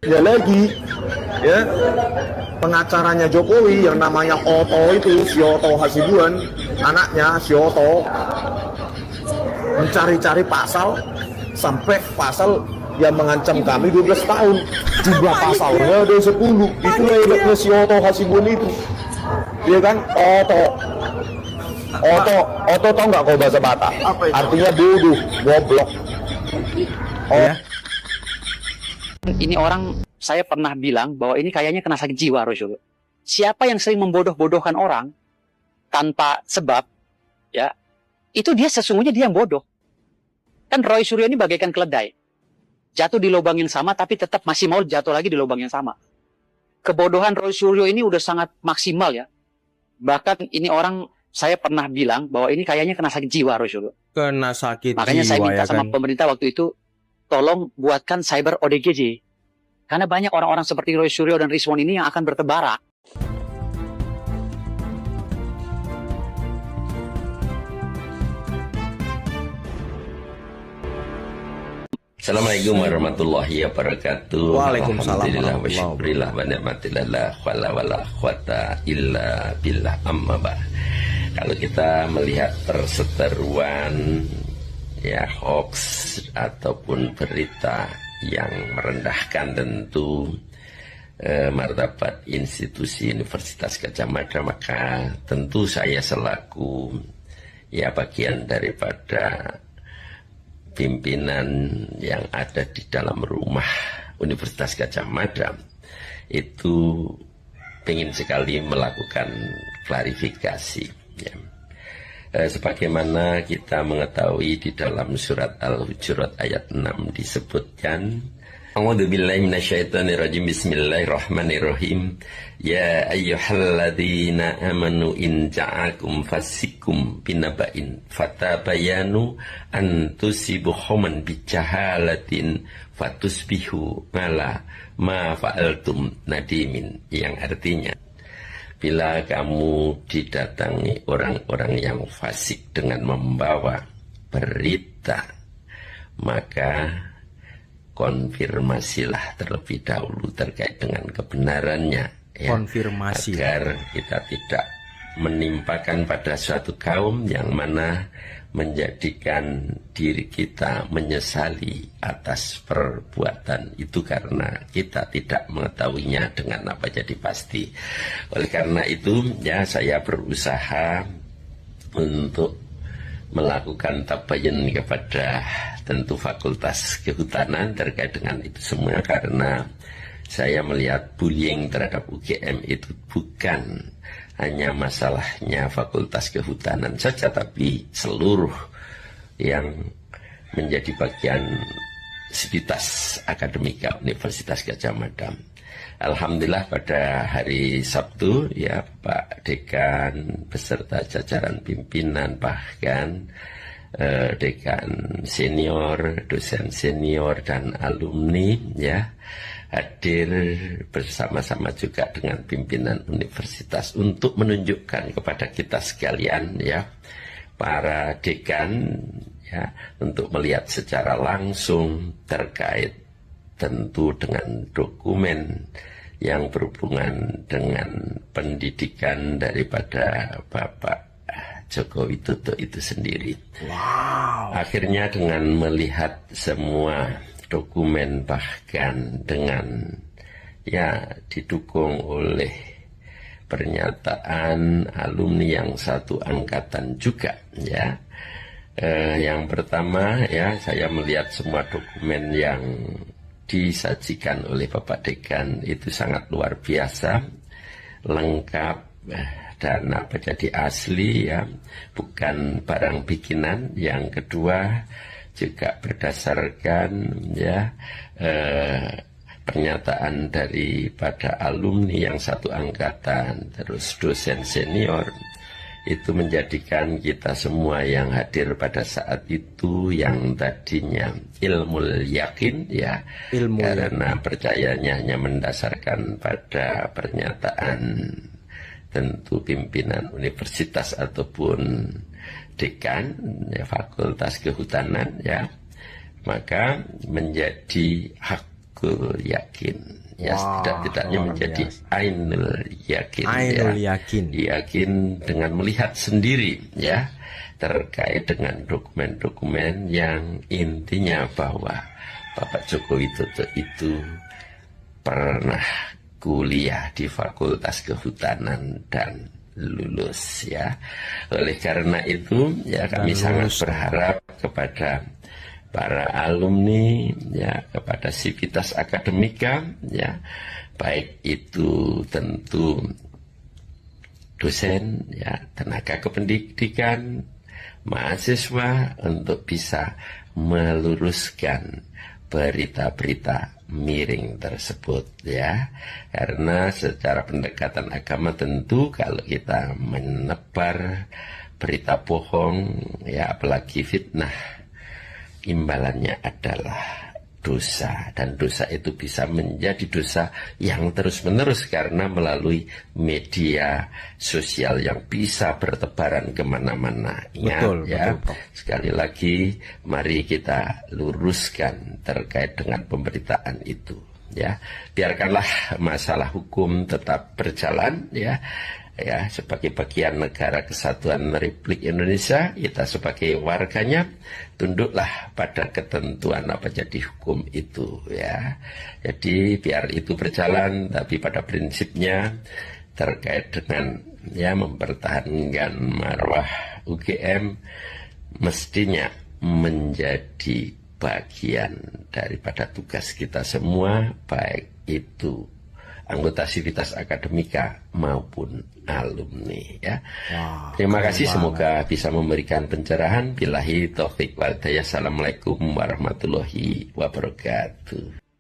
Ya lagi, ya pengacaranya Jokowi yang namanya Oto itu, si Oto Hasibuan, anaknya si Oto mencari-cari pasal sampai pasal yang mengancam kami 12 tahun. Jumlah pasalnya ada 10. Itu hebatnya si Oto Hasibuan itu. Dia kan Oto tau nggak kau bahasa Batak? Artinya bodoh, goblok. Ya. Ini orang, saya pernah bilang bahwa ini kayaknya kena sakit jiwa, Rasul. Siapa yang sering membodoh-bodohkan orang tanpa sebab, ya, itu dia sesungguhnya dia yang bodoh. Kan Roy Suryo ini bagaikan keledai. Jatuh di lubang yang sama, tapi tetap masih mau jatuh lagi di lubang yang sama. Kebodohan Roy Suryo ini udah sangat maksimal ya. Bahkan ini orang, saya pernah bilang bahwa ini kayaknya kena sakit jiwa, Rasul. Kena sakit Makanya jiwa, saya minta ya sama kan? pemerintah waktu itu, tolong buatkan cyber ODGJ. Karena banyak orang-orang seperti Roy Suryo dan Rizwan ini yang akan bertebaran. Assalamualaikum warahmatullahi wabarakatuh. Waalaikumsalam Alhamdulillah wa warahmatullahi syukurillah wa ni'matillah wala quwata illa billah amma ba'. Kalau kita melihat perseteruan ya hoax ataupun berita yang merendahkan tentu martabat institusi Universitas Gadjah Mada, maka tentu saya selaku ya bagian daripada pimpinan yang ada di dalam rumah Universitas Gadjah Mada itu ingin sekali melakukan klarifikasi ya. Sebagaimana kita mengetahui di dalam surat Al-Hujurat ayat 6 disebutkan, A'udzubillahi minasyaitonirrajim, bismillahirrahmanirrahim, ya ayyuhalladzina amanu in ja'akum fasikum binaba'in fatabayanu an tusibu qauman bijahalatin fatusbihu ala ma fa'altum nadimin, yang artinya bila kamu didatangi orang-orang yang fasik dengan membawa berita, maka konfirmasilah terlebih dahulu terkait dengan kebenarannya ya, Konfirmasi agar kita tidak menimpakan pada suatu kaum yang mana menjadikan diri kita menyesali atas perbuatan itu karena kita tidak mengetahuinya dengan apa jadi pasti. Oleh karena itu ya saya berusaha untuk melakukan tabayun kepada tentu Fakultas Kehutanan terkait dengan itu semua, karena saya melihat bullying terhadap UGM itu bukan hanya masalahnya Fakultas Kehutanan saja, tapi seluruh yang menjadi bagian Sivitas Akademika Universitas Gadjah Mada. Alhamdulillah pada hari Sabtu ya Pak Dekan beserta jajaran pimpinan, bahkan dekan senior, dosen senior dan alumni ya hadir bersama-sama juga dengan pimpinan universitas untuk menunjukkan kepada kita sekalian ya, para dekan ya, untuk melihat secara langsung terkait tentu dengan dokumen yang berhubungan dengan pendidikan daripada Bapak Joko Widodo itu sendiri. Wow. Akhirnya dengan melihat semua dokumen, bahkan dengan ya didukung oleh pernyataan alumni yang satu angkatan juga ya. Yang pertama ya, saya melihat semua dokumen yang disajikan oleh Bapak Dekan itu sangat luar biasa, lengkap dan apa jadi asli ya, bukan barang bikinan. Yang kedua juga berdasarkan ya pernyataan daripada alumni yang satu angkatan, terus dosen senior. Itu menjadikan kita semua yang hadir pada saat itu yang tadinya ilmu yakin ya, karena percayanya hanya mendasarkan pada pernyataan tentu pimpinan universitas ataupun dekan ya, Fakultas Kehutanan ya, maka menjadi hak hakul yakin. Ya, Wah, setidak-tidaknya luar menjadi biasa. ainul yakin. Ainul ya. yakin. Yakin dengan melihat sendiri ya terkait dengan dokumen-dokumen yang intinya bahwa Bapak Joko Widodo itu pernah kuliah di Fakultas Kehutanan dan lulus ya. Oleh karena itu ya kami sangat berharap kepada para alumni ya, kepada sivitas akademika ya, baik itu tentu dosen ya, tenaga kependidikan, mahasiswa, untuk bisa meluruskan berita-berita miring tersebut ya. Karena secara pendekatan agama tentu kalau kita menebar berita bohong ya, apalagi fitnah, imbalannya adalah dosa, dan dosa itu bisa menjadi dosa yang terus-menerus karena melalui media sosial yang bisa bertebaran kemana-mana. Ingat Betul, ya, betul, Prof. sekali lagi mari kita luruskan terkait dengan pemberitaan itu ya. Biarkanlah masalah hukum tetap berjalan ya. Ya, sebagai bagian negara kesatuan Republik Indonesia, kita sebagai warganya tunduklah pada ketentuan apa jadi hukum itu ya. Jadi biar itu berjalan, tapi pada prinsipnya terkait dengan ya mempertahankan marwah UGM mestinya menjadi bagian daripada tugas kita semua, baik itu anggota sivitas akademika maupun alumni ya. Wah, Terima keren kasih, banget. semoga bisa memberikan pencerahan. Billahi taufik wal hidayah. Assalamualaikum warahmatullahi wabarakatuh.